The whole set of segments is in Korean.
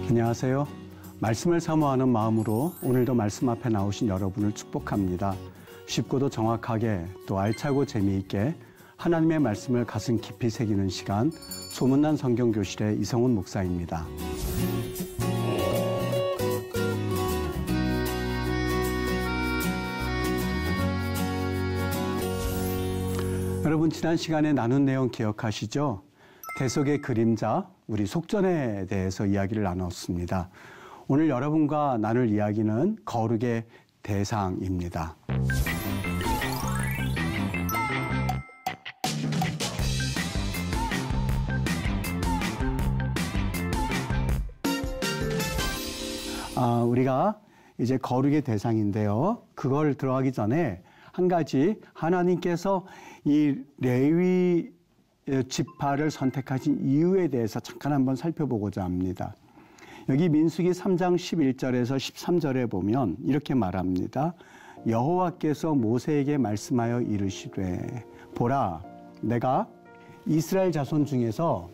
안녕하세요. 말씀을 사모하는 마음으로 오늘도 말씀 앞에 나오신 여러분을 축복합니다. 쉽고도 정확하게 또 알차고 재미있게 하나님의 말씀을 가슴 깊이 새기는 시간, 소문난 성경교실의 이성훈 목사입니다. 여러분, 지난 시간에 나눈 내용 기억하시죠? 대속의 그림자, 우리 속전에 대해서 이야기를 나눴습니다. 오늘 여러분과 나눌 이야기는 거룩의 대상입니다. 우리가 이제 거룩의 대상인데요. 그걸 들어가기 전에 한 가지, 하나님께서 이 레위 지파를 선택하신 이유에 대해서 잠깐 한번 살펴보고자 합니다. 여기 민수기 3장 11절에서 13절에 보면 이렇게 말합니다. 여호와께서 모세에게 말씀하여 이르시되, 보라, 내가 이스라엘 자손 중에서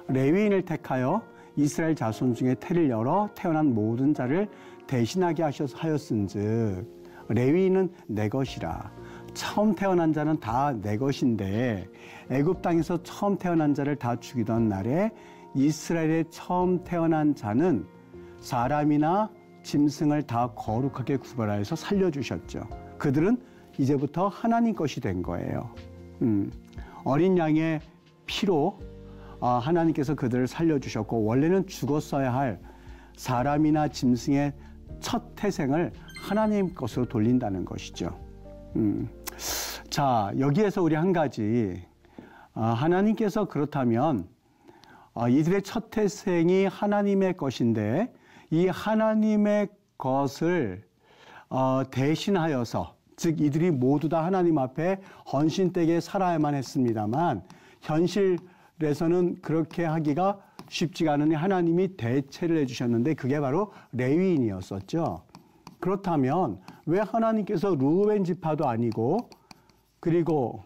레위인을 택하여 이스라엘 자손 중에 태를 열어 태어난 모든 자를 대신하게 하였은즉 레위인은 내 것이라. 처음 태어난 자는 다 내 것인데 애굽 땅에서 처음 태어난 자를 다 죽이던 날에 이스라엘의 처음 태어난 자는 사람이나 짐승을 다 거룩하게 구별하여서 살려주셨죠. 그들은 이제부터 하나님 것이 된 거예요. 어린 양의 피로 하나님께서 그들을 살려주셨고, 원래는 죽었어야 할 사람이나 짐승의 첫 태생을 하나님 것으로 돌린다는 것이죠. 자, 여기에서 우리 한 가지, 하나님께서 그렇다면 이들의 첫 태생이 하나님의 것인데 이 하나님의 것을 대신하여서, 즉 이들이 모두 다 하나님 앞에 헌신되게 살아야만 했습니다만 현실에서는 그렇게 하기가 쉽지가 않으니 하나님이 대체를 해주셨는데 그게 바로 레위인이었었죠. 그렇다면 왜 하나님께서 르우벤 지파도 아니고, 그리고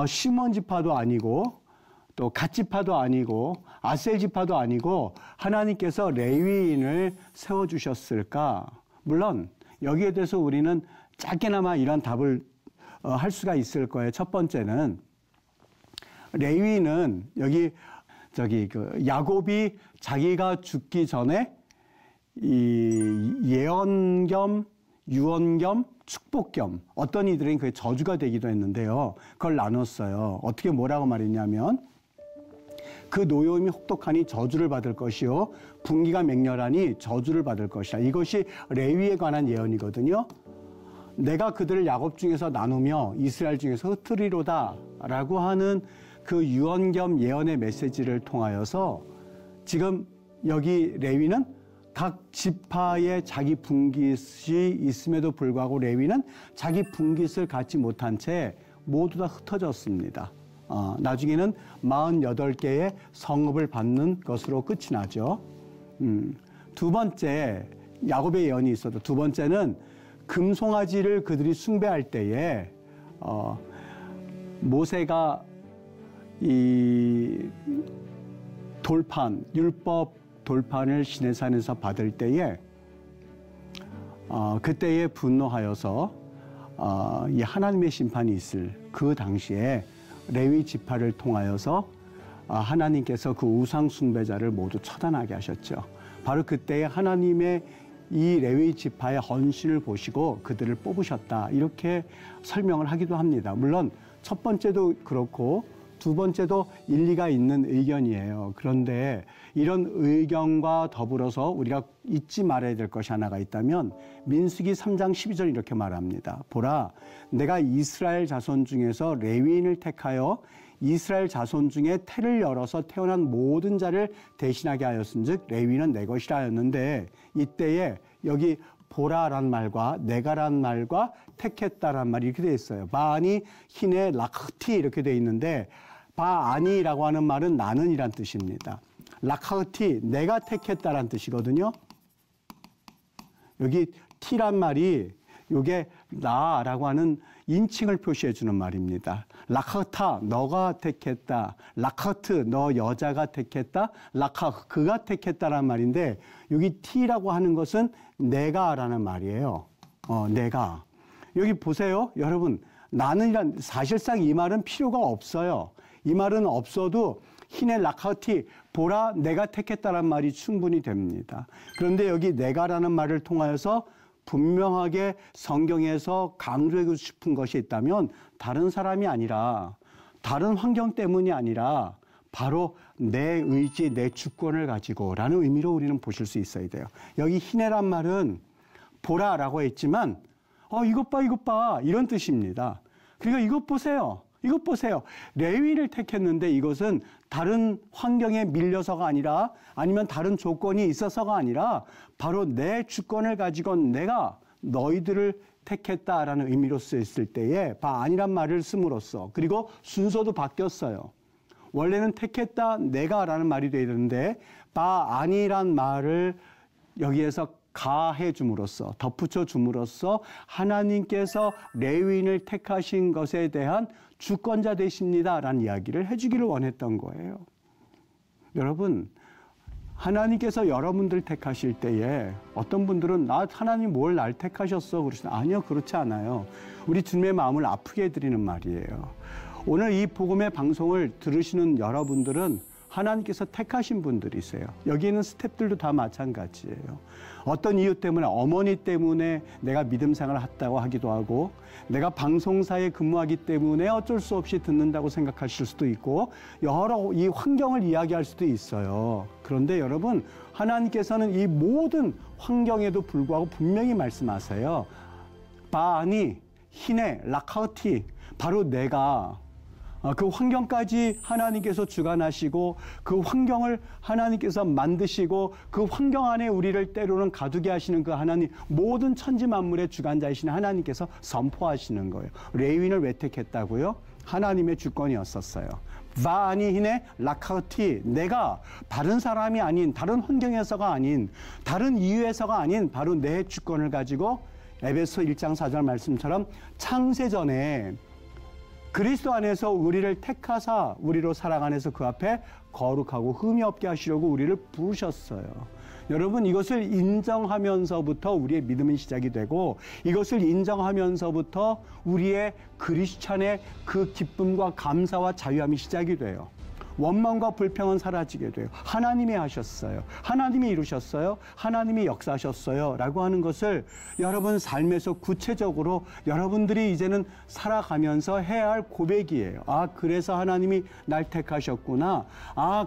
시몬 지파도 아니고, 또 갓 지파도 아니고, 아셀 지파도 아니고 하나님께서 레위인을 세워주셨을까? 물론 여기에 대해서 우리는 짧게나마 이런 답을 할 수가 있을 거예요. 첫 번째는 레위인은 야곱이 자기가 죽기 전에 이 예언 겸 유언 겸 축복 겸 어떤 이들은 그게 저주가 되기도 했는데요. 그걸 나눴어요. 어떻게 뭐라고 말했냐면, 그 노여움이 혹독하니 저주를 받을 것이요 분기가 맹렬하니 저주를 받을 것이라. 이것이 레위에 관한 예언이거든요. 내가 그들을 야곱 중에서 나누며 이스라엘 중에서 흩으리로다 라고 하는 그 유언 겸 예언의 메시지를 통하여서 지금 여기 레위는 각 지파의 자기 분깃이 있음에도 불구하고 레위는 자기 분깃을 갖지 못한 채 모두 다 흩어졌습니다. 나중에는 48개의 성읍을 받는 것으로 끝이 나죠. 두 번째, 야곱의 예언이 있어도 두 번째는 금송아지를 그들이 숭배할 때에 모세가 이 돌판, 율법 돌판을 시내산에서 받을 때에 그때에 분노하여서 이 하나님의 심판이 있을 그 당시에 레위 지파를 통하여서 하나님께서 그 우상 숭배자를 모두 처단하게 하셨죠. 바로 그때에 하나님의 이 레위 지파의 헌신을 보시고 그들을 뽑으셨다, 이렇게 설명을 하기도 합니다. 물론 첫 번째도 그렇고 두 번째도 일리가 있는 의견이에요. 그런데 이런 의견과 더불어서 우리가 잊지 말아야 될 것이 하나가 있다면 민수기 3장 12절 이렇게 말합니다. 보라, 내가 이스라엘 자손 중에서 레위인을 택하여 이스라엘 자손 중에 태를 열어서 태어난 모든 자를 대신하게 하였은즉 레위는 내 것이라 하였는데, 이때에 여기 보라란 말과 내가란 말과 택했다란 말이 이렇게 되어 있어요. 바아니 히네 라크티 이렇게 되어 있는데, 바아니라고 하는 말은 나는이란 뜻입니다. 라카흐티, 내가 택했다란 뜻이거든요. 여기 티란 말이 이게 나라고 하는 인칭을 표시해 주는 말입니다. 라카타, 너가 택했다. 라카트, 너 여자가 택했다. 라카, 그가 택했다라는 말인데 여기 T라고 하는 것은 내가라는 말이에요. 내가. 여기 보세요. 여러분, 나는이란 사실상 이 말은 필요가 없어요. 이 말은 없어도 히네 라카티, 보라, 내가 택했다라는 말이 충분히 됩니다. 그런데 여기 내가라는 말을 통하여서 분명하게 성경에서 강조하고 싶은 것이 있다면 다른 사람이 아니라 다른 환경 때문이 아니라 바로 내 의지, 내 주권을 가지고라는 의미로 우리는 보실 수 있어야 돼요. 여기 히네란 말은 보라라고 했지만 이것 봐 이런 뜻입니다. 그러니까 이것 보세요. 이것 보세요. 레위인을 택했는데 이것은 다른 환경에 밀려서가 아니라 아니면 다른 조건이 있어서가 아니라 바로 내 주권을 가지고 내가 너희들을 택했다라는 의미로 쓰였을 때에 아니란 말을 씀으로써 그리고 순서도 바뀌었어요. 원래는 택했다 내가라는 말이 돼야 되는데 아니란 말을 여기에서 가해 줌으로써 덧붙여 줌으로써 하나님께서 레위인을 택하신 것에 대한 주권자 되십니다라는 이야기를 해주기를 원했던 거예요. 여러분, 하나님께서 여러분들 택하실 때에 어떤 분들은 하나님 뭘 날 택하셨어 그러시나 아니요, 그렇지 않아요. 우리 주님의 마음을 아프게 해드리는 말이에요. 오늘 이 복음의 방송을 들으시는 여러분들은 하나님께서 택하신 분들이세요. 여기 있는 스태프들도 다 마찬가지예요. 어떤 이유 때문에 어머니 때문에 내가 믿음 생활을 했다고 하기도 하고 내가 방송사에 근무하기 때문에 어쩔 수 없이 듣는다고 생각하실 수도 있고 여러 이 환경을 이야기할 수도 있어요. 그런데 여러분 하나님께서는 이 모든 환경에도 불구하고 분명히 말씀하세요. 바니, 히네, 라카우티 바로 내가 그 환경까지 하나님께서 주관하시고 그 환경을 하나님께서 만드시고 그 환경 안에 우리를 때로는 가두게 하시는 그 하나님 모든 천지 만물의 주관자이신 하나님께서 선포하시는 거예요. 레위인을 왜 택했다고요? 하나님의 주권이었었어요. 바니히네 라카우티 내가 다른 사람이 아닌 다른 환경에서가 아닌 다른 이유에서가 아닌 바로 내 주권을 가지고 에베소 1장 4절 말씀처럼 창세전에 그리스도 안에서 우리를 택하사 우리로 사랑 안에서 그 앞에 거룩하고 흠이 없게 하시려고 우리를 부르셨어요. 여러분 이것을 인정하면서부터 우리의 믿음은 시작이 되고 이것을 인정하면서부터 우리의 크리스찬의 그 기쁨과 감사와 자유함이 시작이 돼요. 원망과 불평은 사라지게 돼요. 하나님이 하셨어요. 하나님이 이루셨어요. 하나님이 역사하셨어요. 라고 하는 것을 여러분 삶에서 구체적으로 여러분들이 이제는 살아가면서 해야 할 고백이에요. 그래서 하나님이 날 택하셨구나.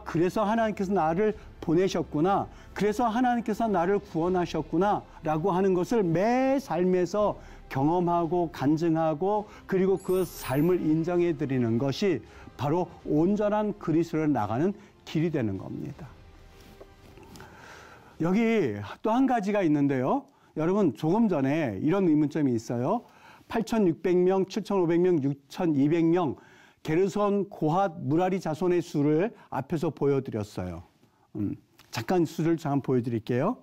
그래서 하나님께서 나를 보내셨구나. 그래서 하나님께서 나를 구원하셨구나. 라고 하는 것을 매 삶에서 경험하고 간증하고 그리고 그 삶을 인정해 드리는 것이 바로 온전한 그리스도로 나가는 길이 되는 겁니다. 여기 또 한 가지가 있는데요. 여러분 조금 전에 이런 의문점이 있어요. 8,600명, 7,500명, 6,200명 게르손, 고핫, 무라리 자손의 수를 앞에서 보여드렸어요. 잠깐 수를 잠깐 보여드릴게요.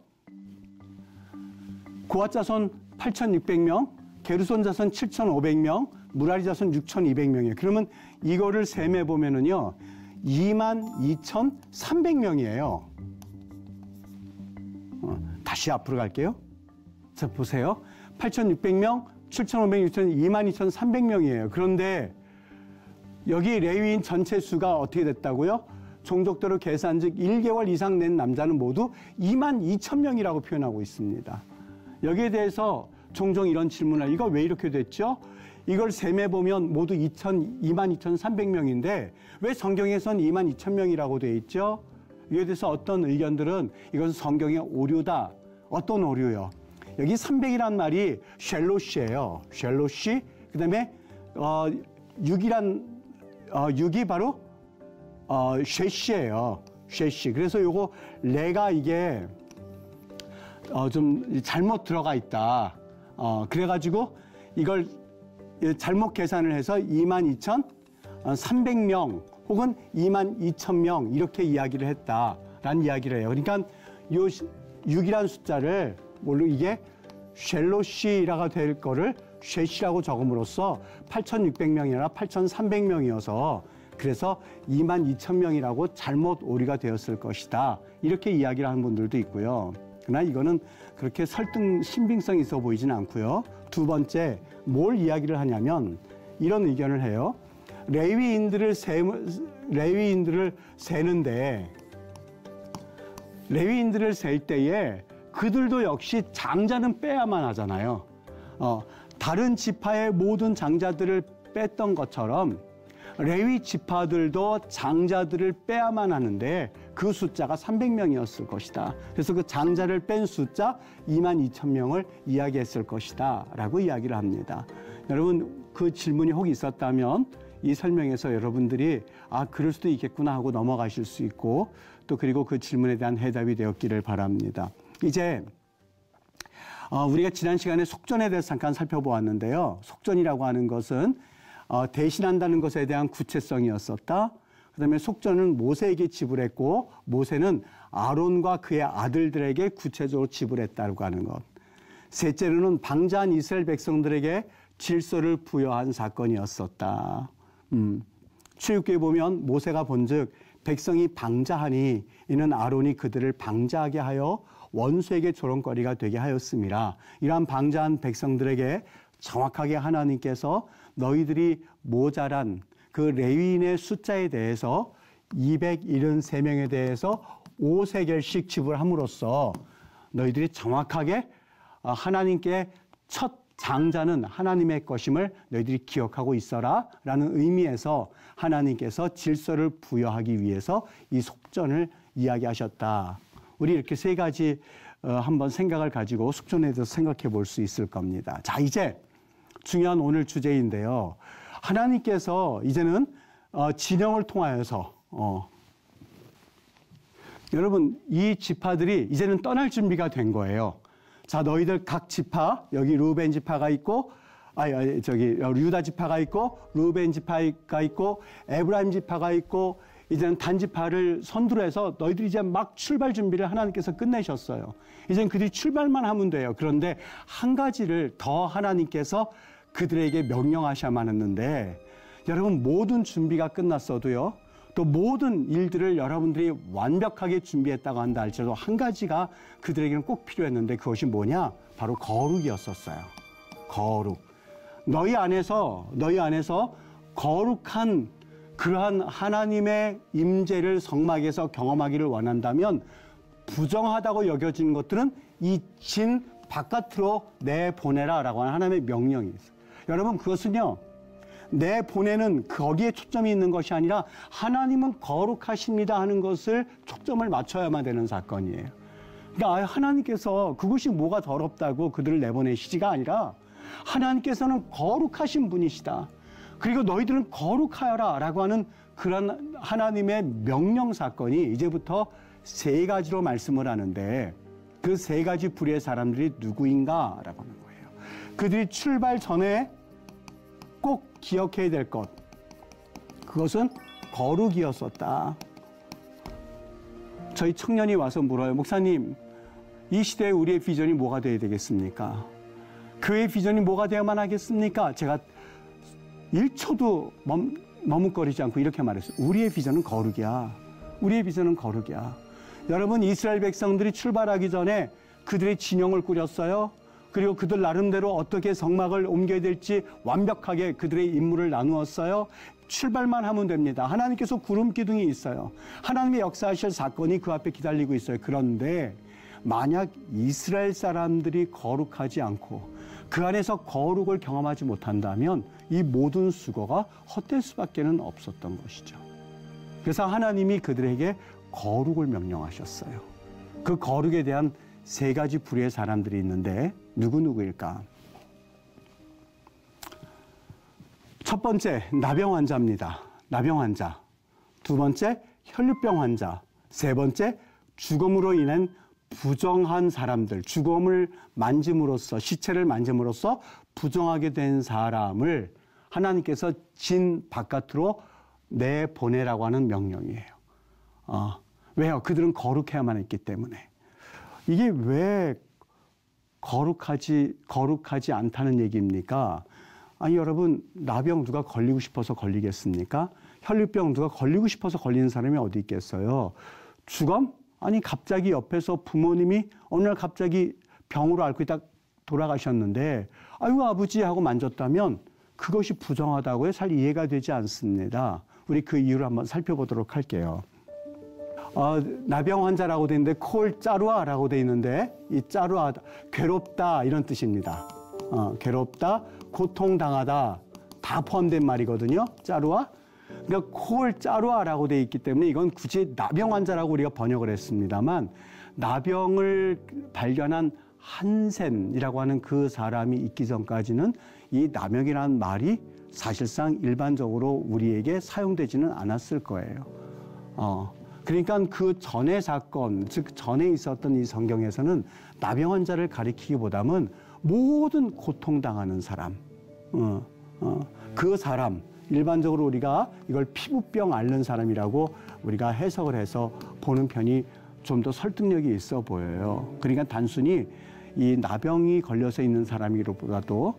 고핫 자손 8,600명, 게르손 자손 7,500명, 무라리 자손 6,200명이에요. 그러면 이거를 셈해 보면은요, 22,300명이에요. 다시 앞으로 갈게요. 자, 보세요. 8,600명, 7,500명, 22,300명이에요. 그런데 여기 레위인 전체 수가 어떻게 됐다고요? 종족대로 계산 즉 1개월 이상 낸 남자는 모두 22,000명이라고 표현하고 있습니다. 여기에 대해서 종종 이런 질문을 이거 왜 이렇게 됐죠? 이걸 셈해 보면 모두 22,300명인데 왜 성경에선 22,000명이라고 돼 있죠? 이에 대해서 어떤 의견들은 이것은 성경의 오류다. 어떤 오류요? 여기 300이란 말이 쉘로시예요. 쉘로시. 그다음에 6이 바로 쉐시예요. 쉐시. 그래서 요거 레가 이게 좀 잘못 들어가 있다. 그래가지고 이걸 잘못 계산을 해서 22,300명 혹은 22,000명 이렇게 이야기를 했다라는 이야기를 해요. 그러니까 요 6이라는 숫자를 물론 이게 쉘로시라가 될 거를 쉐시라고 적음으로써 8,600명이 아니라 8,300명이어서 그래서 22,000명이라고 잘못 오류가 되었을 것이다. 이렇게 이야기를 하는 분들도 있고요. 그러나 이거는 그렇게 설득 신빙성이 있어 보이지는 않고요. 두 번째, 뭘 이야기를 하냐면 이런 의견을 해요. 레위인들을 세는데 레위인들을 셀 때에 그들도 역시 장자는 빼야만 하잖아요. 다른 지파의 모든 장자들을 뺐던 것처럼 레위 지파들도 장자들을 빼야만 하는데 그 숫자가 300명이었을 것이다. 그래서 그 장자를 뺀 숫자 22,000명을 이야기했을 것이다 라고 이야기를 합니다. 여러분 그 질문이 혹 있었다면 이 설명에서 여러분들이 그럴 수도 있겠구나 하고 넘어가실 수 있고 또 그리고 그 질문에 대한 해답이 되었기를 바랍니다. 이제 우리가 지난 시간에 속전에 대해서 잠깐 살펴보았는데요. 속전이라고 하는 것은 대신한다는 것에 대한 구체성이었었다. 그다음에 속전은 모세에게 지불했고 모세는 아론과 그의 아들들에게 구체적으로 지불했다고 하는 것. 셋째로는 방자한 이스라엘 백성들에게 질서를 부여한 사건이었었다. 출애굽기에 보면 모세가 본즉 백성이 방자하니 이는 아론이 그들을 방자하게 하여 원수에게 조롱거리가 되게 하였습니다. 이러한 방자한 백성들에게 정확하게 하나님께서 너희들이 모자란 그 레위인의 숫자에 대해서 273명에 대해서 5세겔씩 지불함으로써 너희들이 정확하게 하나님께 첫 장자는 하나님의 것임을 너희들이 기억하고 있어라 라는 의미에서 하나님께서 질서를 부여하기 위해서 이 속전을 이야기하셨다. 우리 이렇게 세 가지 한번 생각을 가지고 속전에 대해서 생각해 볼 수 있을 겁니다. 자, 이제 중요한 오늘 주제인데요. 하나님께서 이제는 진영을 통하여서 여러분 이 지파들이 이제는 떠날 준비가 된 거예요. 자, 너희들 각 지파, 여기 루벤 지파가 있고 유다 지파가 있고 루벤 지파가 있고 에브라임 지파가 있고 이제는 단 지파를 선두로 해서 너희들이 이제 막 출발 준비를 하나님께서 끝내셨어요. 이제는 그들이 출발만 하면 돼요. 그런데 한 가지를 더 하나님께서 그들에게 명령하셔야만 했는데 여러분 모든 준비가 끝났어도요. 또 모든 일들을 여러분들이 완벽하게 준비했다고 한다 할지라도 한 가지가 그들에게는 꼭 필요했는데 그것이 뭐냐? 바로 거룩이었었어요. 거룩. 너희 안에서 거룩한 그러한 하나님의 임재를 성막에서 경험하기를 원한다면 부정하다고 여겨지는 것들은 이 진 바깥으로 내보내라 라고 하는 하나님의 명령이 있어요. 여러분 그것은요. 내보내는 거기에 초점이 있는 것이 아니라 하나님은 거룩하십니다 하는 것을 초점을 맞춰야만 되는 사건이에요. 그러니까 하나님께서 그것이 뭐가 더럽다고 그들을 내보내시지가 아니라 하나님께서는 거룩하신 분이시다. 그리고 너희들은 거룩하여라 라고 하는 그런 하나님의 명령 사건이 이제부터 세 가지로 말씀을 하는데 그 세 가지 부류의 사람들이 누구인가 라고 하는 거예요. 그들이 출발 전에 꼭 기억해야 될 것. 그것은 거룩이었었다. 저희 청년이 와서 물어요. 목사님, 이 시대에 우리의 비전이 뭐가 되어야 되겠습니까? 교회의 비전이 뭐가 되어야만 하겠습니까? 제가 1초도 머뭇거리지 않고 이렇게 말했어요. 우리의 비전은 거룩이야. 우리의 비전은 거룩이야. 여러분, 이스라엘 백성들이 출발하기 전에 그들의 진영을 꾸렸어요. 그리고 그들 나름대로 어떻게 성막을 옮겨야 될지 완벽하게 그들의 임무를 나누었어요. 출발만 하면 됩니다. 하나님께서 구름 기둥이 있어요. 하나님의 역사하실 사건이 그 앞에 기다리고 있어요. 그런데 만약 이스라엘 사람들이 거룩하지 않고 그 안에서 거룩을 경험하지 못한다면 이 모든 수고가 헛될 수밖에는 없었던 것이죠. 그래서 하나님이 그들에게 거룩을 명령하셨어요. 그 거룩에 대한 세 가지 부류의 사람들이 있는데 누구일까? 첫 번째, 나병 환자입니다. 나병 환자. 두 번째, 혈류병 환자. 세 번째, 죽음으로 인한 부정한 사람들, 죽음을 만짐으로써, 시체를 만짐으로써 부정하게 된 사람을 하나님께서 진 바깥으로 내보내라고 하는 명령이에요. 왜요? 그들은 거룩해야만 했기 때문에. 이게 왜 거룩하지 않다는 얘기입니까? 아니 여러분, 나병 누가 걸리고 싶어서 걸리겠습니까? 혈류병 누가 걸리고 싶어서 걸리는 사람이 어디 있겠어요? 주검? 아니 갑자기 옆에서 부모님이 어느 날 갑자기 병으로 앓고 있다 돌아가셨는데 아이고 아버지 하고 만졌다면 그것이 부정하다고요? 잘 이해가 되지 않습니다. 우리 그 이유를 한번 살펴보도록 할게요. 나병 환자라고 돼 있는데 콜 짜루아라고 돼 있는데 이 짜루아 괴롭다 이런 뜻입니다. 괴롭다, 고통당하다 다 포함된 말이거든요. 짜루아. 그러니까 콜 짜루아라고 돼 있기 때문에 이건 굳이 나병 환자라고 우리가 번역을 했습니다만 나병을 발견한 한센이라고 하는 그 사람이 있기 전까지는 이 나병이라는 말이 사실상 일반적으로 우리에게 사용되지는 않았을 거예요. 그러니까 그 전의 사건, 즉 전에 있었던 이 성경에서는 나병 환자를 가리키기보다는 모든 고통당하는 사람, 그 사람, 일반적으로 우리가 이걸 피부병 앓는 사람이라고 우리가 해석을 해서 보는 편이 좀 더 설득력이 있어 보여요. 그러니까 단순히 이 나병이 걸려서 있는 사람이라도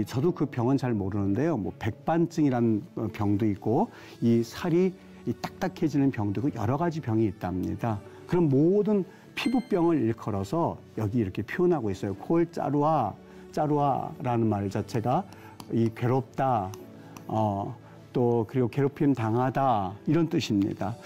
저도 그 병은 잘 모르는데요. 뭐 백반증이라는 병도 있고 이 살이 딱딱해지는 병도 있고 여러 가지 병이 있답니다. 그럼 모든 피부병을 일컬어서 여기 이렇게 표현하고 있어요. 콜 짜루아라는 말 자체가 이 괴롭다, 또 그리고 괴롭힘 당하다 이런 뜻입니다.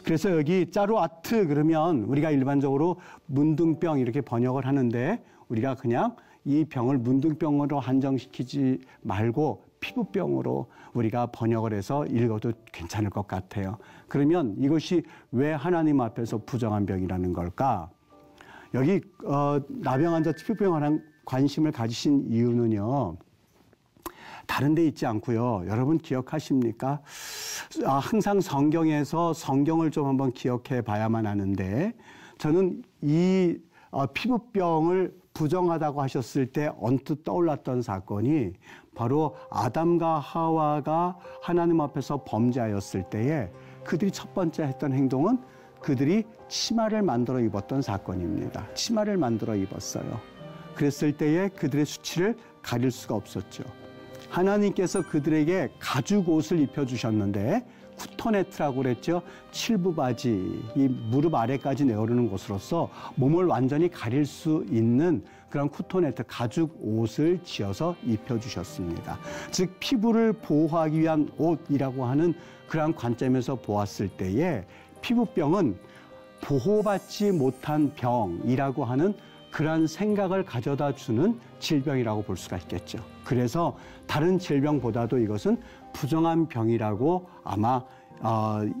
그래서 여기 짜루아트 그러면 우리가 일반적으로 문둥병 이렇게 번역을 하는데 우리가 그냥 이 병을 문둥병으로 한정시키지 말고 피부병으로 우리가 번역을 해서 읽어도 괜찮을 것 같아요. 그러면 이것이 왜 하나님 앞에서 부정한 병이라는 걸까? 여기 나병 환자 피부병에 관한 관심을 가지신 이유는요. 다른 데 있지 않고요. 여러분 기억하십니까? 항상 성경에서 성경을 좀 한번 기억해 봐야만 하는데 저는 이 피부병을 부정하다고 하셨을 때 언뜻 떠올랐던 사건이 바로 아담과 하와가 하나님 앞에서 범죄하였을 때에 그들이 첫 번째 했던 행동은 그들이 치마를 만들어 입었던 사건입니다. 치마를 만들어 입었어요. 그랬을 때에 그들의 수치를 가릴 수가 없었죠. 하나님께서 그들에게 가죽 옷을 입혀주셨는데 쿠토네트라고 그랬죠. 칠부바지, 이 무릎 아래까지 내오르는 곳으로서 몸을 완전히 가릴 수 있는 그런 쿠토네트, 가죽 옷을 지어서 입혀주셨습니다. 즉 피부를 보호하기 위한 옷이라고 하는 그러한 관점에서 보았을 때에 피부병은 보호받지 못한 병이라고 하는 그러한 생각을 가져다 주는 질병이라고 볼 수가 있겠죠. 그래서 다른 질병보다도 이것은 부정한 병이라고 아마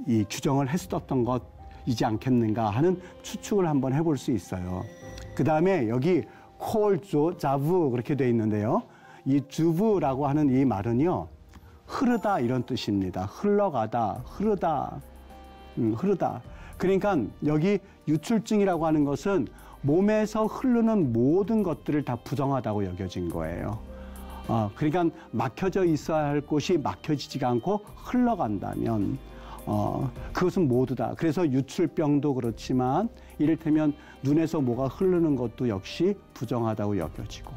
이 규정을 했었던 것이지 않겠는가 하는 추측을 한번 해볼 수 있어요. 그 다음에 여기 콜조 자부 그렇게 돼 있는데요. 이 주부라고 하는 이 말은요. 흐르다 이런 뜻입니다. 흘러가다, 흐르다, 흐르다. 그러니까 여기 유출증이라고 하는 것은 몸에서 흐르는 모든 것들을 다 부정하다고 여겨진 거예요. 그러니까 막혀져 있어야 할 곳이 막혀지지가 않고 흘러간다면 그것은 모두 다. 그래서 유출병도 그렇지만 이를테면 눈에서 뭐가 흐르는 것도 역시 부정하다고 여겨지고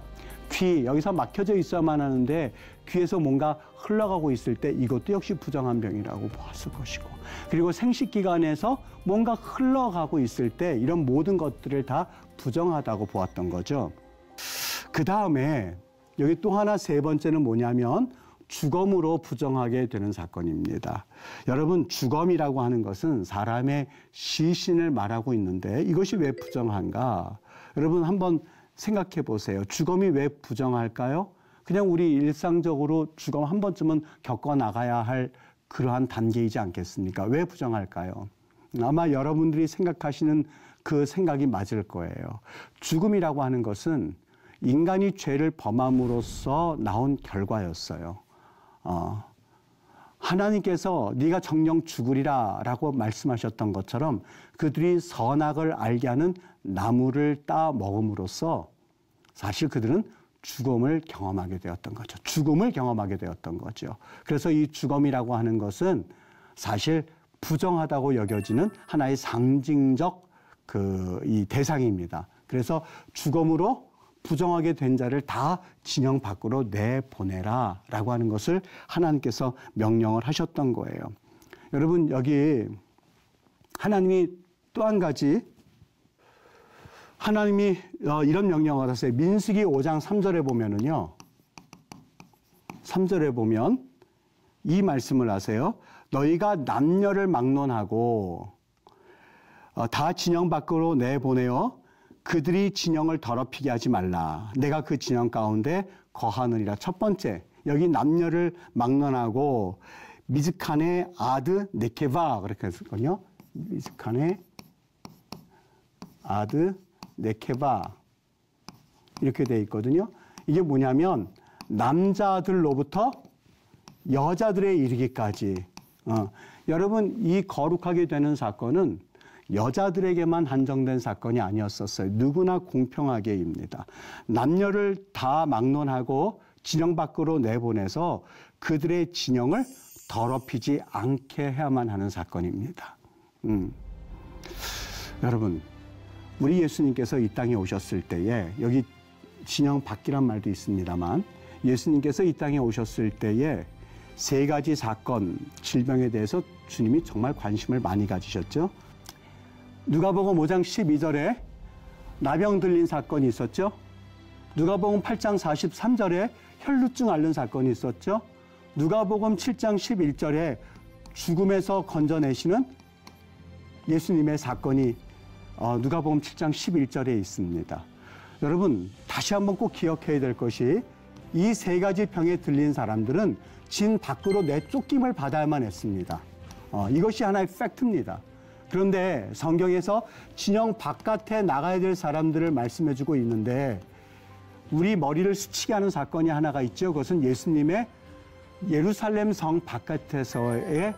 귀, 여기서 막혀져 있어야만 하는데 귀에서 뭔가 흘러가고 있을 때 이것도 역시 부정한 병이라고 보았을 것이고 그리고 생식기관에서 뭔가 흘러가고 있을 때 이런 모든 것들을 다 부정하다고 보았던 거죠. 그 다음에 여기 또 하나 세 번째는 뭐냐면 주검으로 부정하게 되는 사건입니다. 여러분 주검이라고 하는 것은 사람의 시신을 말하고 있는데 이것이 왜 부정한가? 여러분 한번 생각해 보세요. 주검이 왜 부정할까요? 그냥 우리 일상적으로 주검 한 번쯤은 겪어 나가야 할 그러한 단계이지 않겠습니까? 왜 부정할까요? 아마 여러분들이 생각하시는 그 생각이 맞을 거예요. 죽음이라고 하는 것은 인간이 죄를 범함으로써 나온 결과였어요. 하나님께서 네가 정령 죽으리라 라고 말씀하셨던 것처럼 그들이 선악을 알게 하는 나무를 따 먹음으로써 사실 그들은 죽음을 경험하게 되었던 거죠. 죽음을 경험하게 되었던 거죠. 그래서 이 죽음이라고 하는 것은 사실 부정하다고 여겨지는 하나의 상징적 이 대상입니다. 그래서 죽음으로 부정하게 된 자를 다 진영 밖으로 내보내라 라고 하는 것을 하나님께서 명령을 하셨던 거예요. 여러분, 여기 하나님이 또 한 가지 하나님이 이런 명령을 하셨어요. 민수기 5장 3절에 보면은요. 3절에 보면 이 말씀을 하세요. 너희가 남녀를 막론하고 다 진영 밖으로 내보내어 그들이 진영을 더럽히게 하지 말라. 내가 그 진영 가운데 거하느니라. 첫 번째, 여기 남녀를 막론하고 미즈칸의 아드 네케바 그렇게 했거든요. 미즈칸의 아드 네케바 이렇게 돼 있거든요. 이게 뭐냐면 남자들로부터 여자들에 이르기까지. 여러분, 이 거룩하게 되는 사건은 여자들에게만 한정된 사건이 아니었었어요. 누구나 공평하게입니다. 남녀를 다 막론하고 진영 밖으로 내보내서 그들의 진영을 더럽히지 않게 해야만 하는 사건입니다. 여러분, 우리 예수님께서 이 땅에 오셨을 때에, 여기 진영 밖이란 말도 있습니다만, 예수님께서 이 땅에 오셨을 때에 세 가지 사건, 질병에 대해서 주님이 정말 관심을 많이 가지셨죠. 누가복음 5장 12절에 나병 들린 사건이 있었죠. 누가복음 8장 43절에 혈루증 앓는 사건이 있었죠. 누가복음 7장 11절에 죽음에서 건져내시는 예수님의 사건이 누가복음 7장 11절에 있습니다. 여러분, 다시 한번 꼭 기억해야 될 것이 이 세 가지 병에 들린 사람들은 진 밖으로 내쫓김을 받아야만 했습니다. 이것이 하나의 팩트입니다. 그런데 성경에서 진영 바깥에 나가야 될 사람들을 말씀해주고 있는데 우리 머리를 스치게 하는 사건이 하나가 있죠. 그것은 예수님의 예루살렘 성 바깥에서의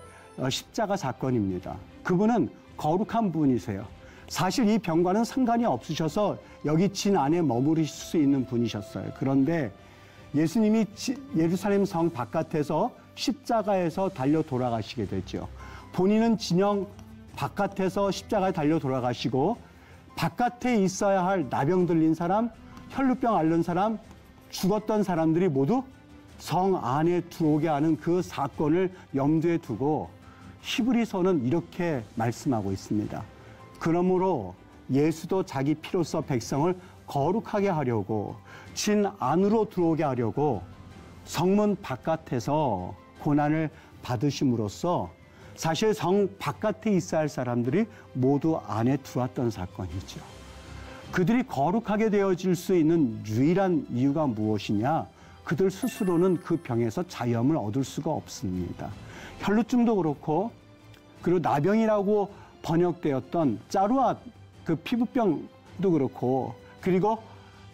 십자가 사건입니다. 그분은 거룩한 분이세요. 사실 이 병과는 상관이 없으셔서 여기 진 안에 머무르실 수 있는 분이셨어요. 그런데 예수님이 예루살렘 성 바깥에서 십자가에서 달려 돌아가시게 되죠. 본인은 진영 바깥에서 십자가에 달려 돌아가시고 바깥에 있어야 할 나병 들린 사람, 혈루병 앓는 사람, 죽었던 사람들이 모두 성 안에 들어오게 하는 그 사건을 염두에 두고 히브리서는 이렇게 말씀하고 있습니다. 그러므로 예수도 자기 피로써 백성을 거룩하게 하려고 진 안으로 들어오게 하려고 성문 바깥에서 고난을 받으심으로써 사실 성 바깥에 있어야 할 사람들이 모두 안에 들어왔던 사건이죠. 그들이 거룩하게 되어질 수 있는 유일한 이유가 무엇이냐? 그들 스스로는 그 병에서 자유함을 얻을 수가 없습니다. 혈루증도 그렇고 그리고 나병이라고 번역되었던 짜루앗 그 피부병도 그렇고 그리고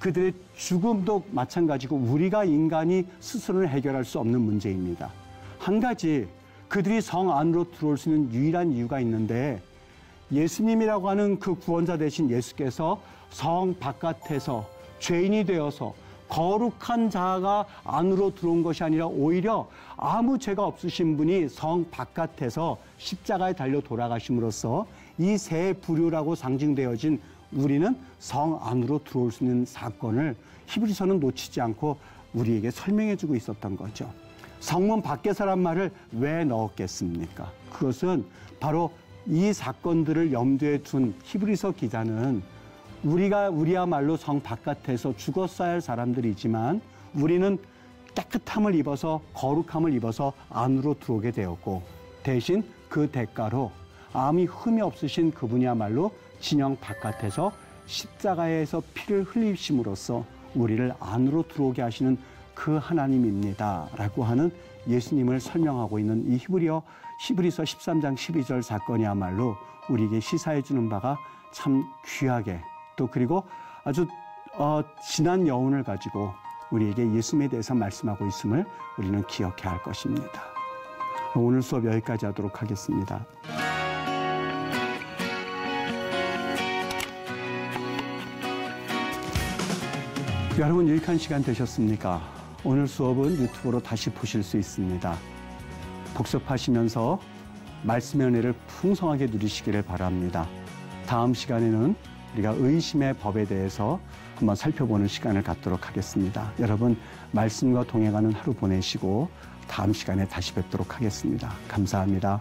그들의 죽음도 마찬가지고 우리가 인간이 스스로는 해결할 수 없는 문제입니다. 한 가지 그들이 성 안으로 들어올 수 있는 유일한 이유가 있는데 예수님이라고 하는 그 구원자 되신 예수께서 성 바깥에서 죄인이 되어서 거룩한 자가 안으로 들어온 것이 아니라 오히려 아무 죄가 없으신 분이 성 바깥에서 십자가에 달려 돌아가심으로써 이 세 부류라고 상징되어진 우리는 성 안으로 들어올 수 있는 사건을 히브리서는 놓치지 않고 우리에게 설명해주고 있었던 거죠. 성문 밖에서란 말을 왜 넣었겠습니까? 그것은 바로 이 사건들을 염두에 둔 히브리서 기자는 우리야말로 성 바깥에서 죽었어야 할 사람들이지만 우리는 깨끗함을 입어서 거룩함을 입어서 안으로 들어오게 되었고 대신 그 대가로 아무 흠이 없으신 그분이야말로 진영 바깥에서 십자가에서 피를 흘리심으로써 우리를 안으로 들어오게 하시는 그 하나님입니다 라고 하는 예수님을 설명하고 있는 이 히브리서 13장 12절 사건이야말로 우리에게 시사해 주는 바가 참 귀하게 또 그리고 아주 진한 여운을 가지고 우리에게 예수님에 대해서 말씀하고 있음을 우리는 기억해야 할 것입니다. 오늘 수업 여기까지 하도록 하겠습니다. 여러분 유익한 시간 되셨습니까? 오늘 수업은 유튜브로 다시 보실 수 있습니다. 복습하시면서 말씀의 은혜를 풍성하게 누리시기를 바랍니다. 다음 시간에는 우리가 의심의 법에 대해서 한번 살펴보는 시간을 갖도록 하겠습니다. 여러분 말씀과 동행하는 하루 보내시고 다음 시간에 다시 뵙도록 하겠습니다. 감사합니다.